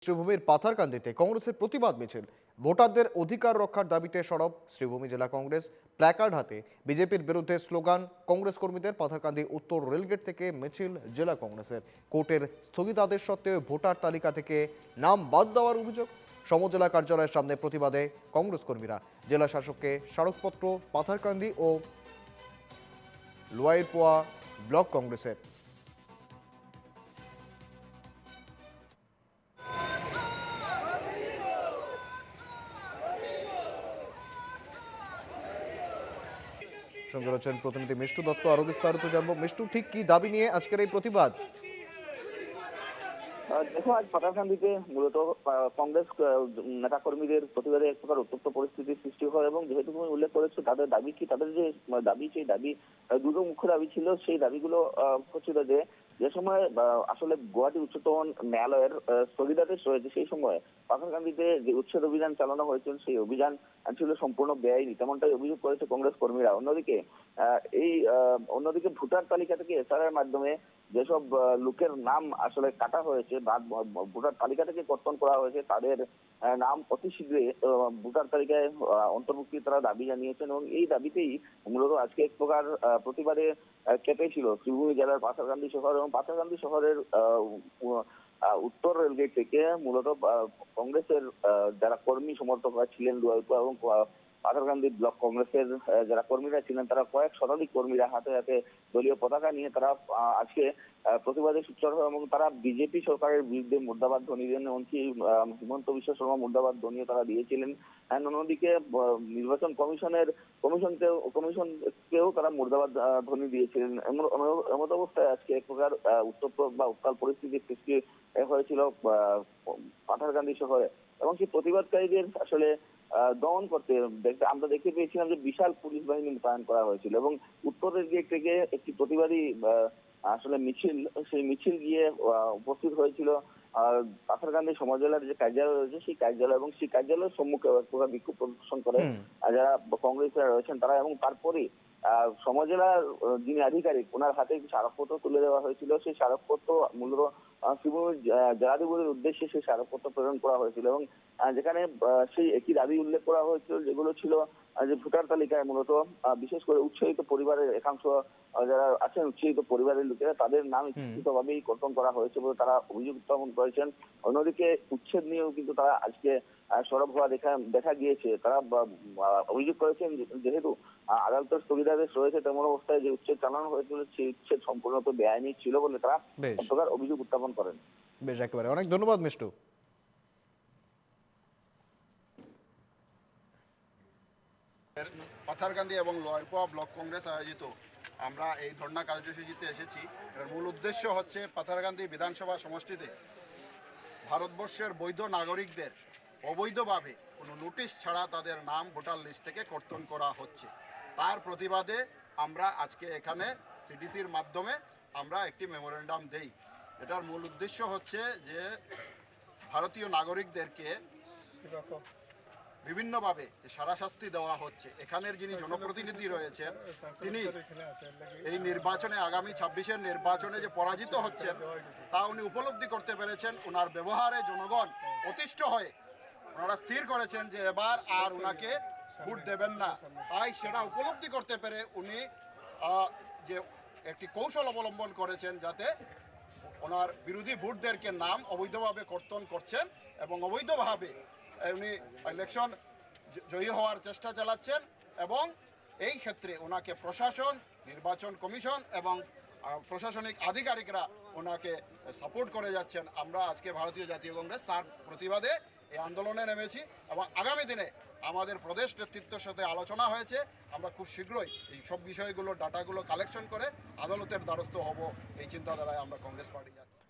শ্রীভূমির পাথারকান্দিতে কংগ্রেসের প্রতিবাদ মিছিল। ভোটারদের অধিকার রক্ষার দাবিতে সরব শ্রীভূমি জেলা কংগ্রেস। প্ল্যাকার্ড হাতে বিজেপির বিরুদ্ধে স্লোগান। কংগ্রেস কর্মীদের পাথারকান্দি উত্তর রেলগেট থেকে মিছিল জেলা কংগ্রেসের। কোর্টের স্থগিতাদেশ সত্ত্বেও ভোটার তালিকা থেকে নাম বাদ দেওয়ার অভিযোগ। সমজেলা কার্যালয়ের সামনে প্রতিবাদে কংগ্রেস কর্মীরা। জেলা শাসককে স্মারকপত্র পাথারকান্দি ও লোয়াইরপোয়া ব্লক কংগ্রেসের। সঙ্গে রয়েছেন প্রতিনিধি মিষ্টু দত্ত। আরো বিস্তারিত জানবো। মিষ্টু, ঠিক কি দাবি নিয়ে আজকের এই প্রতিবাদ? দেখো, আজ পাটাকান্দিতে মূলত কংগ্রেস নেতা কর্মীদের প্রতিবাদে এক প্রকার উত্তপ্ত পরিস্থিতির সৃষ্টি হয় এবং যেহেতু তুমি উল্লেখ করেছো তাদের দাবি কি, তাদের যে দাবি, সেই দাবি দুটো মুখ্য দাবি ছিল। সেই দাবিগুলো হচ্ছিল যে যে সময় আসলে গুয়াহাটি উচ্চতম ন্যায়ালয়ের স্থগিতাদেশ রয়েছে, সেই সময় পাটাকান্দিতে যে উচ্ছেদ অভিযান চালানো হয়েছিল সেই অভিযান ছিল সম্পূর্ণ বেআইনি, তেমনটাই অভিযোগ করেছে কংগ্রেস কর্মীরা। অন্যদিকে ভোটার তালিকা থেকে এসআর মাধ্যমে যেসব লোকের নাম আসলে কাটা হয়েছে বা ভোটার তালিকা থেকে কর্তন করা হয়েছে, তাদের নাম অতি শীঘ্রই ভোটার তালিকায় অন্তর্ভুক্তির তারা দাবি জানিয়েছেন এবং এই দাবিতেই মূলত আজকে এক প্রকার প্রতিবাদে কেঁপেছিল শ্রীভূমি জেলার পাথারকান্দি শহর এবং পাথারকান্দি শহরের উত্তর রেলগেট থেকে মূলত কংগ্রেসের যারা কর্মী সমর্থকরা ছিলেন এবং পাথারকান্দি ব্লক কংগ্রেসের যারা কর্মীরা ছিলেন, তারা কয়েক শতাধিক কর্মীরা হাতে হাতে দলীয় পতাকা নিয়ে তারা আজকে প্রতিবাদে সোচ্চার হয় এবং তারা বিজেপি সরকারের বিরুদ্ধে মুর্দাবাদ ধ্বনি দেন। এমনকি হিমন্ত বিশ্ব শর্মা মুর্দাবাদ ধ্বনিও তারা দিয়েছিলেন। অন্যদিকে নির্বাচন কমিশনকেও তারা মুর্দাবাদ ধ্বনি দিয়েছিলেন। এমত অবস্থায় আজকে এক প্রকার উত্তপ্ত বা উত্তাল পরিস্থিতির সৃষ্টি হয়েছিল পাথারকান্দি শহরে এবং সেই প্রতিবাদকারীদের আসলে দমন করতে আমরা দেখতে পেয়েছিলাম যে বিশাল পুলিশ বাহিনী মোতায়েন করা হয়েছিল এবং উত্তরের দিক থেকে একটি প্রতিবাদী আসলে সেই মিছিল গিয়ে উপস্থিত হয়েছিল পাথারকান্দি সমজেলার যে কার্যালয় রয়েছে সেই কার্যালয় এবং সেই কার্যালয়ের সম্মুখে প্রকার বিক্ষোভ প্রদর্শন করে যারা কংগ্রেসেরা রয়েছেন তারা। এবং তারপরে সমজেলার যিনি আধিকারিক, ওনার হাতে একটি স্মারকপত্র তুলে দেওয়া হয়েছিল। সেই স্মারকপত্র মূলত শ্রীভূমির জেলাধিপতির উদ্দেশ্যে সেই স্মারকপত্র প্রেরণ করা হয়েছিল এবং যেখানে সেই একই দাবি উল্লেখ করা হয়েছিল, যেগুলো ছিল যে ভোটার তালিকায় মূলত বিশেষ করে উচ্ছেদিত পরিবারের একাংশ যারা আছেন, উচ্ছেদিত পরিবারের লোকেরা, তাদের নাম ইচ্ছাকৃতভাবেই কর্তন করা হয়েছে বলে তারা অভিযোগ উত্থাপন করেছেন। অন্যদিকে উচ্ছেদ নিয়েও কিন্তু তারা আজকে সরব হওয়া দেখা গিয়েছে। তারা অভিযোগ করেছেন যেহেতু আদালতের স্থগিতাদেশ রয়েছে, তেমন অবস্থায় যে উচ্ছেদ চালানো হয়েছিল সেই উচ্ছেদ সম্পূর্ণ বেআইনি ছিল বলে তারা এক প্রকার অভিযোগ উত্থাপন করেন। বেশ, একেবারে অনেক ধন্যবাদ মিষ্টু। পাথারকান্দি এবং লোয়ারপোয়া ব্লক কংগ্রেস আয়োজিত আমরা এই ধর্ণা কার্যসূচিতে এসেছি। এর মূল উদ্দেশ্য হচ্ছে পাথারকান্দি বিধানসভা সমষ্টিতে ভারতবর্ষের বৈধ নাগরিকদের অবৈধভাবে কোনো নোটিশ ছাড়া তাদের নাম ভোটার লিস্ট থেকে কর্তন করা হচ্ছে। তার প্রতিবাদে আমরা আজকে এখানে সিডিসির মাধ্যমে আমরা একটি মেমোরেন্ডাম দেই। এটার মূল উদ্দেশ্য হচ্ছে যে ভারতীয় নাগরিকদেরকে বিভিন্নভাবে সারা শাস্তি দেওয়া হচ্ছে। এখানের যিনি জনপ্রতিনিধি রয়েছেন তিনি এই নির্বাচনে, আগামী 26-এর নির্বাচনে যে পরাজিত হচ্ছেন তা উনি উপলব্ধি করতে পেরেছেন। ওনার ব্যবহারে জনগণ অতিষ্ঠ হয়ে ওনারা স্থির করেছেন যে এবার আর ওনাকে ভোট দেবেন না। তাই সেটা উপলব্ধি করতে পেরে উনি যে একটি কৌশল অবলম্বন করেছেন যাতে ওনার বিরোধী ভোটদেরকে নাম অবৈধভাবে কর্তন করছেন এবং অবৈধভাবে উনি ইলেকশন জয়ী হওয়ার চেষ্টা চালাচ্ছেন এবং এই ক্ষেত্রে ওনাকে প্রশাসন, নির্বাচন কমিশন এবং প্রশাসনিক আধিকারিকরা ওনাকে সাপোর্ট করে যাচ্ছেন। আমরা আজকে ভারতীয় জাতীয় কংগ্রেস তার প্রতিবাদে এই আন্দোলনে নেমেছি এবং আগামী দিনে আমাদের প্রদেশ নেতৃত্বের সাথে আলোচনা হয়েছে। আমরা খুব শীঘ্রই এই সব বিষয়গুলো, ডাটাগুলো কালেকশন করে আদালতের দ্বারস্থ হব, এই চিন্তাধারায় আমরা কংগ্রেস পার্টি যাচ্ছি।